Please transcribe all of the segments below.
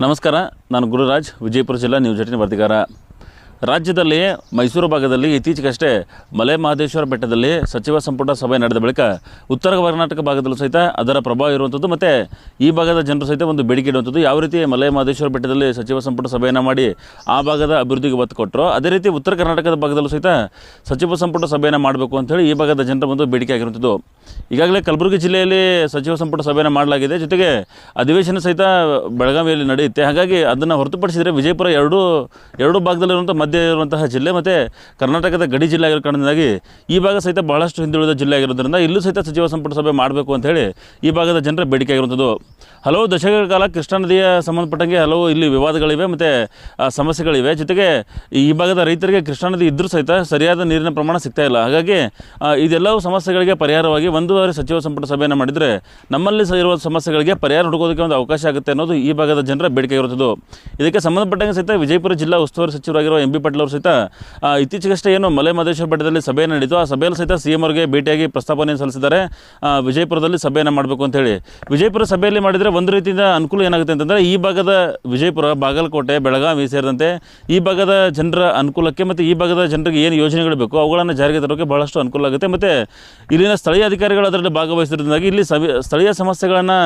ನಮಸ್ಕಾರ, ನಾನು ಗುರುರಾಜ್, ವಿಜಯಪುರ ಜಿಲ್ಲಾ ನ್ಯೂಸ್ 18 ವರದಿಗಾರ. ರಾಜ್ಯದಲ್ಲಿ ಮೈಸೂರು ಭಾಗದಲ್ಲಿ ಇತ್ತೀಚೆಗಷ್ಟೇ ಮಲೆ ಮಹದೇಶ್ವರ ಬೆಟ್ಟದಲ್ಲಿ ಸಚಿವ ಸಂಪುಟ ಸಭೆ ನಡೆದ ಬಳಿಕ ಉತ್ತರ ಕರ್ನಾಟಕ ಭಾಗದಲ್ಲೂ ಸಹಿತ ಅದರ ಪ್ರಭಾವ ಇರುವಂಥದ್ದು ಮತ್ತು ಈ ಭಾಗದ ಜನರು ಸಹಿತ ಒಂದು ಬೇಡಿಕೆ ಇಡುವಂಥದ್ದು. ಯಾವ ರೀತಿ ಮಲೆ ಮಹದೇಶ್ವರ ಬೆಟ್ಟದಲ್ಲಿ ಸಚಿವ ಸಂಪುಟ ಸಭೆಯನ್ನು ಮಾಡಿ ಆ ಭಾಗದ ಅಭಿವೃದ್ಧಿಗೆ ಒತ್ತು ಕೊಟ್ಟರು, ಅದೇ ರೀತಿ ಉತ್ತರ ಕರ್ನಾಟಕದ ಭಾಗದಲ್ಲೂ ಸಹಿತ ಸಚಿವ ಸಂಪುಟ ಸಭೆಯನ್ನು ಮಾಡಬೇಕು ಅಂಥೇಳಿ ಈ ಭಾಗದ ಜನರ ಒಂದು ಬೇಡಿಕೆ ಆಗಿರುವಂಥದ್ದು. ಈಗಾಗಲೇ ಕಲಬುರಗಿ ಜಿಲ್ಲೆಯಲ್ಲಿ ಸಚಿವ ಸಂಪುಟ ಸಭೆಯನ್ನು ಮಾಡಲಾಗಿದೆ, ಜೊತೆಗೆ ಅಧಿವೇಶನ ಸಹಿತ ಬೆಳಗಾವಿಯಲ್ಲಿ ನಡೆಯುತ್ತೆ. ಹಾಗಾಗಿ ಅದನ್ನು ಹೊರತುಪಡಿಸಿದರೆ ವಿಜಯಪುರ ಎರಡು ಭಾಗದಲ್ಲಿರುವಂಥ ಮಧ್ಯೆ ಇರುವಂತಹ ಜಿಲ್ಲೆ ಮತ್ತು ಕರ್ನಾಟಕದ ಗಡಿ ಜಿಲ್ಲೆ ಆಗಿರೋ ಕಾರಣದಿಂದಾಗಿ ಈ ಭಾಗ ಸಹಿತ ಬಹಳಷ್ಟು ಹಿಂದುಳಿದ ಜಿಲ್ಲೆ ಆಗಿರೋದ್ರಿಂದ ಇಲ್ಲೂ ಸಹಿತ ಸಚಿವ ಸಂಪುಟ ಸಭೆ ಮಾಡಬೇಕು ಅಂತ ಹೇಳಿ ಈ ಭಾಗದ ಜನರ ಬೇಡಿಕೆ ಆಗಿರುವಂಥದ್ದು. ಹಲವು ದಶಕಗಳ ಕಾಲ ಕೃಷ್ಣಾ ನದಿಯ ಸಂಬಂಧಪಟ್ಟಂಗೆ ಹಲವು ಇಲ್ಲಿ ವಿವಾದಗಳಿವೆ ಮತ್ತು ಸಮಸ್ಯೆಗಳಿವೆ. ಜೊತೆಗೆ ಈ ಭಾಗದ ರೈತರಿಗೆ ಕೃಷ್ಣಾ ನದಿ ಇದ್ದರೂ ಸಹಿತ ಸರಿಯಾದ ನೀರಿನ ಪ್ರಮಾಣ ಸಿಗ್ತಾ ಇಲ್ಲ. ಹಾಗಾಗಿ ಇದೆಲ್ಲವೂ ಸಮಸ್ಯೆಗಳಿಗೆ ಪರಿಹಾರವಾಗಿ ಒಂದು ಬಾರಿ ಸಚಿವ ಸಂಪುಟ ಸಭೆಯನ್ನು ಮಾಡಿದರೆ ನಮ್ಮಲ್ಲಿ ಇರುವ ಸಮಸ್ಯೆಗಳಿಗೆ ಪರಿಹಾರ ಹುಡುಕೋದಕ್ಕೆ ಒಂದು ಅವಕಾಶ ಆಗುತ್ತೆ ಅನ್ನೋದು ಈ ಭಾಗದ ಜನರ ಬೇಡಿಕೆ ಇರುತ್ತದೆ. ಇದಕ್ಕೆ ಸಂಬಂಧಪಟ್ಟಂಗೆ ಸಹಿತ ವಿಜಯಪುರ ಜಿಲ್ಲಾ ಉಸ್ತುವಾರಿ ಸಚಿವರಾಗಿರುವ ಎಂ ಬಿ ಪಾಟೀಲ್ ಅವರು ಸಹಿತ ಇತ್ತೀಚೆಗಷ್ಟೇ ಏನು ಮಲೆ ಮಹದೇಶ್ವರ ಬೆಟ್ಟದಲ್ಲಿ ಸಭೆ ನಡೆಯಿತು, ಆ ಸಭೆಯಲ್ಲಿ ಸಹಿತ ಸಿ ಎಂ ಅವರಿಗೆ ಭೇಟಿಯಾಗಿ ಪ್ರಸ್ತಾಪನೆಯನ್ನು ಸಲ್ಲಿಸಿದ್ದಾರೆ. ವಿಜಯಪುರದಲ್ಲಿ ಸಭೆಯನ್ನು ಮಾಡಬೇಕು ಅಂತೇಳಿ ವಿಜಯಪುರ ಸಭೆಯಲ್ಲಿ ಮಾಡಿದರೆ ಒಂದು ರೀತಿಯಿಂದ ಅನುಕೂಲ ಏನಾಗುತ್ತೆ ಅಂತಂದರೆ ಈ ಭಾಗದ ವಿಜಯಪುರ, ಬಾಗಲಕೋಟೆ, ಬೆಳಗಾವಿ ಸೇರಿದಂತೆ ಈ ಭಾಗದ ಜನರ ಅನುಕೂಲಕ್ಕೆ ಮತ್ತು ಈ ಭಾಗದ ಜನರಿಗೆ ಏನು ಯೋಜನೆಗಳು ಬೇಕು ಅವುಗಳನ್ನು ಜಾರಿಗೆ ತರೋಕ್ಕೆ ಬಹಳಷ್ಟು ಅನುಕೂಲ ಆಗುತ್ತೆ. ಮತ್ತು ಇಲ್ಲಿನ ಸ್ಥಳೀಯ ಅಧಿಕಾರಿಗಳು ಅದರಲ್ಲಿ ಭಾಗವಹಿಸಿರೋದ್ರಿಂದಾಗಿ ಇಲ್ಲಿ ಸ್ಥಳೀಯ ಸಮಸ್ಯೆಗಳನ್ನು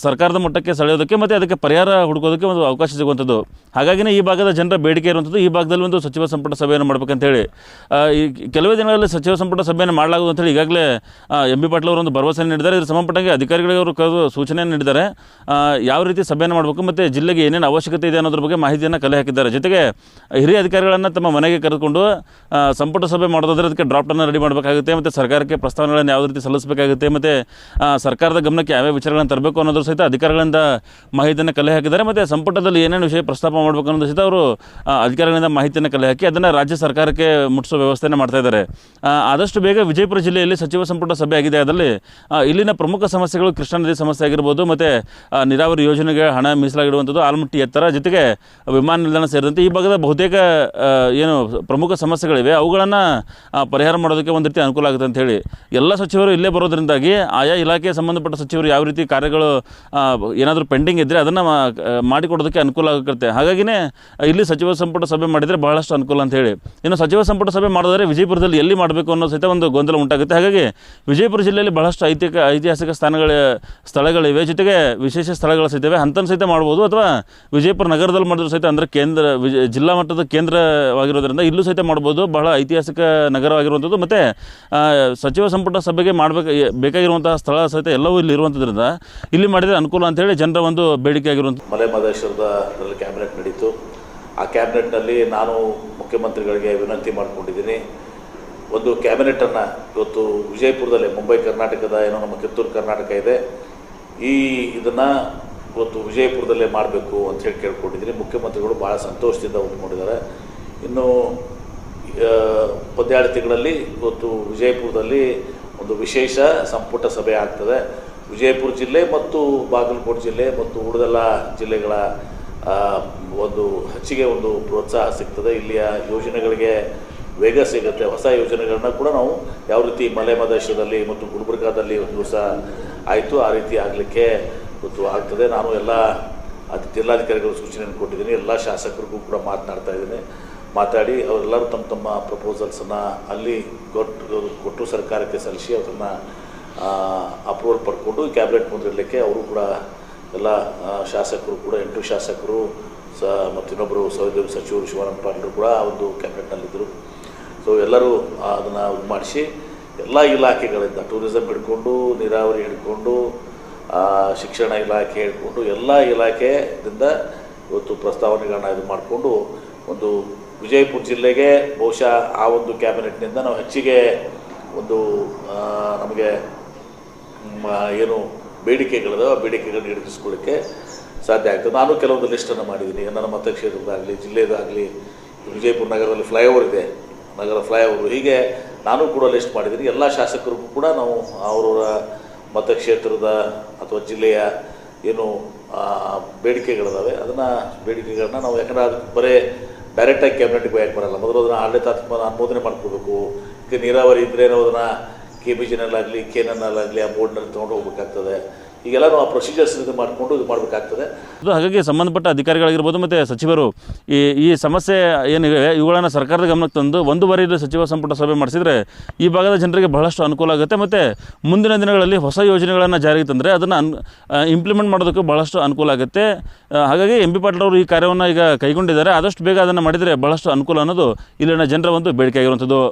ಸರ್ಕಾರದ ಮಟ್ಟಕ್ಕೆ ಸೆಳೆಯೋದಕ್ಕೆ ಮತ್ತು ಅದಕ್ಕೆ ಪರಿಹಾರ ಹುಡುಕೋದಕ್ಕೆ ಒಂದು ಅವಕಾಶ ಸಿಗುವಂಥದ್ದು. ಹಾಗಾಗಿನೇ ಈ ಭಾಗದ ಜನರ ಬೇಡಿಕೆ ಇರುವಂಥದ್ದು ಈ ಭಾಗದಲ್ಲಿ ಒಂದು ಸಚಿವ ಸಂಪುಟ ಸಭೆಯನ್ನು ಮಾಡಬೇಕಂತೇಳಿ ಈ ಕೆಲವೇ ದಿನಗಳಲ್ಲಿ ಸಚಿವ ಸಂಪುಟ ಸಭೆಯನ್ನು ಮಾಡಲಾಗುವುದು ಅಂತೇಳಿ ಈಗಾಗಲೇ ಎಂ ಬಿ ಪಾಟೀಲ್ ಅವರು ಒಂದು ಭರವಸೆ ನೀಡಿದ್ದಾರೆ. ಇದರ ಸಂಬಂಧಪಟ್ಟಂಗೆ ಅಧಿಕಾರಿಗಳಿಗೆ ಅವರು ಕರೆದು ಸೂಚನೆಯನ್ನು ನೀಡಿದ್ದಾರೆ. ಯಾವ ರೀತಿ ಸಭೆಯನ್ನು ಮಾಡಬೇಕು ಮತ್ತು ಜಿಲ್ಲೆಗೆ ಏನೇನು ಅವಶ್ಯಕತೆ ಇದೆ ಅನ್ನೋದ್ರ ಬಗ್ಗೆ ಮಾಹಿತಿಯನ್ನು ಕಲೆ ಹಾಕಿದ್ದಾರೆ. ಜೊತೆಗೆ ಹಿರಿಯ ಅಧಿಕಾರಿಗಳನ್ನು ತಮ್ಮ ಮನೆಗೆ ಕರೆದುಕೊಂಡು ಸಂಪುಟ ಸಭೆ ಮಾಡೋದಾದರೆ ಅದಕ್ಕೆ ಡ್ರಾಫ್ಟನ್ನು ರೆಡಿ ಮಾಡಬೇಕಾಗುತ್ತೆ ಮತ್ತು ಸರ್ಕಾರಕ್ಕೆ ಪ್ರಸ್ತಾವನೆಗಳನ್ನು ಯಾವ ರೀತಿ ಸಲ್ಲಿಸಬೇಕಾಗುತ್ತೆ ಮತ್ತು ಸರ್ಕಾರದ ಗಮನಕ್ಕೆ ಯಾವ್ಯಾವ ವಿಚಾರಗಳನ್ನು ತರಬೇಕು ಅನ್ನೋದ್ರ ಸಹಿತ ಅಧಿಕಾರಿಗಳಿಂದ ಮಾಹಿತಿಯನ್ನು ಕಲೆ ಹಾಕಿದ್ದಾರೆ. ಮತ್ತು ಸಂಪುಟದಲ್ಲಿ ಏನೇನು ವಿಷಯ ಪ್ರಸ್ತಾಪ ಮಾಡಬೇಕು ಅನ್ನೋದು ಸಹಿತ ಅವರು ಅಧಿಕಾರಿಗಳಿಂದ ಮಾಹಿತಿಯನ್ನು ಕಲೆ ಹಾಕಿ ಅದನ್ನು ರಾಜ್ಯ ಸರ್ಕಾರಕ್ಕೆ ಮುಟ್ಟಿಸೋ ವ್ಯವಸ್ಥೆಯನ್ನು ಮಾಡ್ತಾ ಇದ್ದಾರೆ. ಆದಷ್ಟು ಬೇಗ ವಿಜಯಪುರ ಜಿಲ್ಲೆಯಲ್ಲಿ ಸಚಿವ ಸಂಪುಟ ಸಭೆ ಆಗಿದೆ. ಅದರಲ್ಲಿ ಇಲ್ಲಿನ ಪ್ರಮುಖ ಸಮಸ್ಯೆಗಳು ಕೃಷ್ಣಾ ನದಿ ಸಮಸ್ಯೆ ಆಗಿರ್ಬೋದು ಮತ್ತು ನೀರಾವರಿ ಯೋಜನೆಗೆ ಹಣ ಮೀಸಲಾಗಿಡುವಂಥದ್ದು, ಆಲ್ಮಟ್ಟಿ ಎತ್ತರ, ಜೊತೆಗೆ ವಿಮಾನ ನಿಲ್ದಾಣ ಸೇರಿದಂತೆ ಈ ಭಾಗದ ಬಹುತೇಕ ಏನು ಪ್ರಮುಖ ಸಮಸ್ಯೆಗಳಿವೆ ಅವುಗಳನ್ನು ಪರಿಹಾರ ಮಾಡೋದಕ್ಕೆ ಒಂದು ರೀತಿ ಅನುಕೂಲ ಆಗುತ್ತೆ ಅಂತ ಹೇಳಿ ಎಲ್ಲ ಸಚಿವರು ಇಲ್ಲೇ ಬರೋದ್ರಿಂದಾಗಿ ಆಯಾ ಇಲಾಖೆಗೆ ಸಂಬಂಧಪಟ್ಟ ಸಚಿವರು ಯಾವ ರೀತಿ ಕಾರ್ಯಗಳು ಏನಾದರೂ ಪೆಂಡಿಂಗ್ ಇದ್ದರೆ ಅದನ್ನು ಮಾಡಿಕೊಡೋದಕ್ಕೆ ಅನುಕೂಲ ಆಗುತ್ತೆ. ಹಾಗಾಗಿನೇ ಇಲ್ಲಿ ಸಚಿವ ಸಂಪುಟ ಸಭೆ ಮಾಡಿದರೆ ಬಹಳಷ್ಟು ಅನುಕೂಲ ಅಂತ ಹೇಳಿ. ಇನ್ನು ಸಚಿವ ಸಂಪುಟ ಸಭೆ ಮಾಡಿದರೆ ವಿಜಯಪುರದಲ್ಲಿ ಎಲ್ಲಿ ಮಾಡಬೇಕು ಅನ್ನೋ ಸಹಿತ ಒಂದು ಗೊಂದಲ ಉಂಟಾಗುತ್ತೆ. ಹಾಗಾಗಿ ವಿಜಯಪುರ ಜಿಲ್ಲೆಯಲ್ಲಿ ಬಹಳಷ್ಟು ಐತಿಹಾಸಿಕ ಸ್ಥಳಗಳಿವೆ, ಜೊತೆಗೆ ವಿಶೇಷ ಸ್ಥಳಗಳು ಸಹಿತವೆ. ಅಂಥನ್ನು ಸಹಿತ ಮಾಡ್ಬೋದು, ಅಥವಾ ವಿಜಯಪುರ ನಗರದಲ್ಲಿ ಮಾಡಿದ್ರು ಸಹಿತ ಅಂದರೆ ಜಿಲ್ಲಾ ಮಟ್ಟದ ಕೇಂದ್ರವಾಗಿರೋದ್ರಿಂದ ಇಲ್ಲೂ ಸಹಿತ ಮಾಡ್ಬೋದು. ಬಹಳ ಐತಿಹಾಸಿಕ ನಗರವಾಗಿರುವಂಥದ್ದು ಮತ್ತು ಸಚಿವ ಸಂಪುಟ ಸಭೆಗೆ ಬೇಕಾಗಿರುವಂತಹ ಸ್ಥಳ ಸಹಿತ ಎಲ್ಲವೂ ಇಲ್ಲಿ ಇರುವಂಥದ್ರಿಂದ ಇಲ್ಲಿ ಮಾಡಿದರೆ ಅನುಕೂಲ ಅಂತೇಳಿ ಜನರ ಒಂದು ಬೇಡಿಕೆ ಆಗಿರುವಂಥದ್ದು. ಮಲೆ ಮಹದೇಶ್ವರದಲ್ಲಿ ಕ್ಯಾಬಿನೆಟ್ ನಡೀತು. ಆ ಕ್ಯಾಬಿನೆಟ್ನಲ್ಲಿ ನಾನು ಮುಖ್ಯಮಂತ್ರಿಗಳಿಗೆ ವಿನಂತಿ ಮಾಡಿಕೊಂಡಿದ್ದೀನಿ, ಒಂದು ಕ್ಯಾಬಿನೆಟನ್ನು ಇವತ್ತು ವಿಜಯಪುರದಲ್ಲೇ ಮುಂಬೈ ಕರ್ನಾಟಕದ ಏನೋ ನಮ್ಮ ಕಿತ್ತೂರು ಕರ್ನಾಟಕ ಇದೆ, ಇದನ್ನು ಇವತ್ತು ವಿಜಯಪುರದಲ್ಲೇ ಮಾಡಬೇಕು ಅಂಥೇಳಿ ಕೇಳ್ಕೊಂಡಿದ್ದೀನಿ. ಮುಖ್ಯಮಂತ್ರಿಗಳು ಭಾಳ ಸಂತೋಷದಿಂದ ಒಪ್ಕೊಂಡಿದ್ದಾರೆ. ಇನ್ನು 12 ತಿಂಗಳಲ್ಲಿ ಇವತ್ತು ವಿಜಯಪುರದಲ್ಲಿ ಒಂದು ವಿಶೇಷ ಸಂಪುಟ ಸಭೆ ಆಗ್ತದೆ. ವಿಜಯಪುರ ಜಿಲ್ಲೆ ಮತ್ತು ಬಾಗಲಕೋಟೆ ಜಿಲ್ಲೆ ಮತ್ತು ಉಳಿದೆಲ್ಲ ಜಿಲ್ಲೆಗಳ ಒಂದು ಹೆಚ್ಚಿಗೆ ಒಂದು ಪ್ರೋತ್ಸಾಹ ಸಿಗ್ತದೆ. ಇಲ್ಲಿಯ ಯೋಜನೆಗಳಿಗೆ ವೇಗ ಸಿಗುತ್ತೆ. ಹೊಸ ಯೋಜನೆಗಳನ್ನ ಕೂಡ ನಾವು ಯಾವ ರೀತಿ ಮಲೆ ಮಹದೇಶ್ವರದಲ್ಲಿ ಮತ್ತು ಗುಲ್ಬರ್ಗಾದಲ್ಲಿ ಒಂದು ದಿವಸ ಆಯಿತು ಆ ರೀತಿ ಆಗಲಿಕ್ಕೆ ಇವತ್ತು ಆಗ್ತದೆ. ನಾನು ಎಲ್ಲ ಜಿಲ್ಲಾಧಿಕಾರಿಗಳು ಸೂಚನೆಯನ್ನು ಕೊಟ್ಟಿದ್ದೀನಿ. ಎಲ್ಲ ಶಾಸಕರಿಗೂ ಕೂಡ ಮಾತಾಡಿ ಅವರೆಲ್ಲರೂ ತಮ್ಮ ತಮ್ಮ ಪ್ರಪೋಸಲ್ಸನ್ನು ಅಲ್ಲಿ ಕೊಟ್ಟು ಸರ್ಕಾರಕ್ಕೆ ಸಲ್ಲಿಸಿ ಅದನ್ನು ಅಪ್ರೂವಲ್ ಪಡ್ಕೊಂಡು ಕ್ಯಾಬಿನೆಟ್ ಮುಂದಿರಲಿಕ್ಕೆ ಅವರು ಕೂಡ ಎಲ್ಲ ಶಾಸಕರು ಕೂಡ 8 ಶಾಸಕರು ಮತ್ತು ಇನ್ನೊಬ್ಬರು ಸಚಿವರು ಶಿವಾನಂದ ಪಾಟೀಲ್ ಕೂಡ ಆ ಒಂದು ಕ್ಯಾಬಿನೆಟ್ನಲ್ಲಿದ್ದರು. ಸೊ ಎಲ್ಲರೂ ಅದನ್ನು ಮಾಡಿಸಿ ಎಲ್ಲ ಇಲಾಖೆಗಳಿಂದ ಟೂರಿಸಂ ಹಿಡ್ಕೊಂಡು, ನೀರಾವರಿ ಹಿಡ್ಕೊಂಡು, ಶಿಕ್ಷಣ ಇಲಾಖೆ ಹಿಡ್ಕೊಂಡು ಎಲ್ಲ ಇಲಾಖೆಯಿಂದ ಇವತ್ತು ಪ್ರಸ್ತಾವನೆಗಳನ್ನ ಇದು ಮಾಡಿಕೊಂಡು ಒಂದು ವಿಜಯಪುರ ಜಿಲ್ಲೆಗೆ ಬಹುಶಃ ಆ ಒಂದು ಕ್ಯಾಬಿನೆಟ್ನಿಂದ ನಾವು ಹೆಚ್ಚಿಗೆ ಒಂದು ನಮಗೆ ಏನು ಬೇಡಿಕೆಗಳಿದಾವೆ ಆ ಬೇಡಿಕೆಗಳನ್ನ ಈಡೇರಿಸ್ಕೊಳ್ಳಿಕ್ಕೆ ಸಾಧ್ಯ ಆಗ್ತದೆ. ನಾನು ಕೆಲವೊಂದು ಲಿಸ್ಟನ್ನು ಮಾಡಿದ್ದೀನಿ. ನನ್ನ ಮತಕ್ಷೇತ್ರದಾಗಲಿ ಜಿಲ್ಲೆದಾಗಲಿ ವಿಜಯಪುರ ನಗರದಲ್ಲಿ ಫ್ಲೈಓವರ್ ಇದೆ, ನಗರ ಫ್ಲೈಓವರು, ಹೀಗೆ ನಾನು ಕೂಡ ಲಿಸ್ಟ್ ಮಾಡಿದ್ದೀನಿ. ಎಲ್ಲ ಶಾಸಕರಿಗೂ ಕೂಡ ನಾವು ಅವರ ಮತಕ್ಷೇತ್ರದ ಅಥವಾ ಜಿಲ್ಲೆಯ ಏನು ಬೇಡಿಕೆಗಳಿದಾವೆ ಅದನ್ನು ಬೇಡಿಕೆಗಳನ್ನ ನಾವು ಯಾಕಂದರೆ ಅದಕ್ಕೆ ಬರೀ ಡೈರೆಕ್ಟಾಗಿ ಕ್ಯಾಬಿನೆಟ್ಗೆ ಯಾಕೆ ಬರೋಲ್ಲ, ಮೊದಲು ಅದನ್ನು ಆಡಳಿತಾತ್ಮಕ ಅನುಮೋದನೆ ಮಾಡ್ಕೋಬೇಕು. ಈಗ ನೀರಾವರಿ ಇದ್ದರೆ ಅದನ್ನು KBGನಲ್ಲಾಗಲಿ KNNಲ್ಲಾಗಲಿ ಆ ಬೋರ್ಡ್ನಲ್ಲಿ ತೊಗೊಂಡು ಹೋಗ್ಬೇಕಾಗ್ತದೆ. ಈಗೆಲ್ಲ ನಾವು ಆ ಪ್ರೊಸೀಜರ್ಸ್ ಇದು ಮಾಡಿಕೊಂಡು ಇದು ಮಾಡಬೇಕಾಗ್ತದೆ. ಅದು ಹಾಗಾಗಿ ಸಂಬಂಧಪಟ್ಟ ಅಧಿಕಾರಿಗಳಾಗಿರ್ಬೋದು ಮತ್ತು ಸಚಿವರು ಈ ಸಮಸ್ಯೆ ಏನಿವೆ ಇವುಗಳನ್ನು ಸರ್ಕಾರದ ಗಮನಕ್ಕೆ ತಂದು 1 ಬಾರಿ ಸಚಿವ ಸಂಪುಟ ಸಭೆ ಮಾಡಿಸಿದರೆ ಈ ಭಾಗದ ಜನರಿಗೆ ಬಹಳಷ್ಟು ಅನುಕೂಲ ಆಗುತ್ತೆ. ಮತ್ತು ಮುಂದಿನ ದಿನಗಳಲ್ಲಿ ಹೊಸ ಯೋಜನೆಗಳನ್ನು ಜಾರಿಗೆ ತಂದರೆ ಅದನ್ನು ಇಂಪ್ಲಿಮೆಂಟ್ ಮಾಡೋದಕ್ಕೆ ಬಹಳಷ್ಟು ಅನುಕೂಲ ಆಗುತ್ತೆ. ಹಾಗಾಗಿ ಎಂ ಬಿ ಪಾಟೀಲ್ ಅವರು ಈ ಕಾರ್ಯವನ್ನು ಈಗ ಕೈಗೊಂಡಿದ್ದಾರೆ. ಆದಷ್ಟು ಬೇಗ ಅದನ್ನು ಮಾಡಿದರೆ ಬಹಳಷ್ಟು ಅನುಕೂಲ ಅನ್ನೋದು ಇಲ್ಲಿನ ಜನರ ಒಂದು ಬೇಡಿಕೆ ಆಗಿರುವಂಥದ್ದು.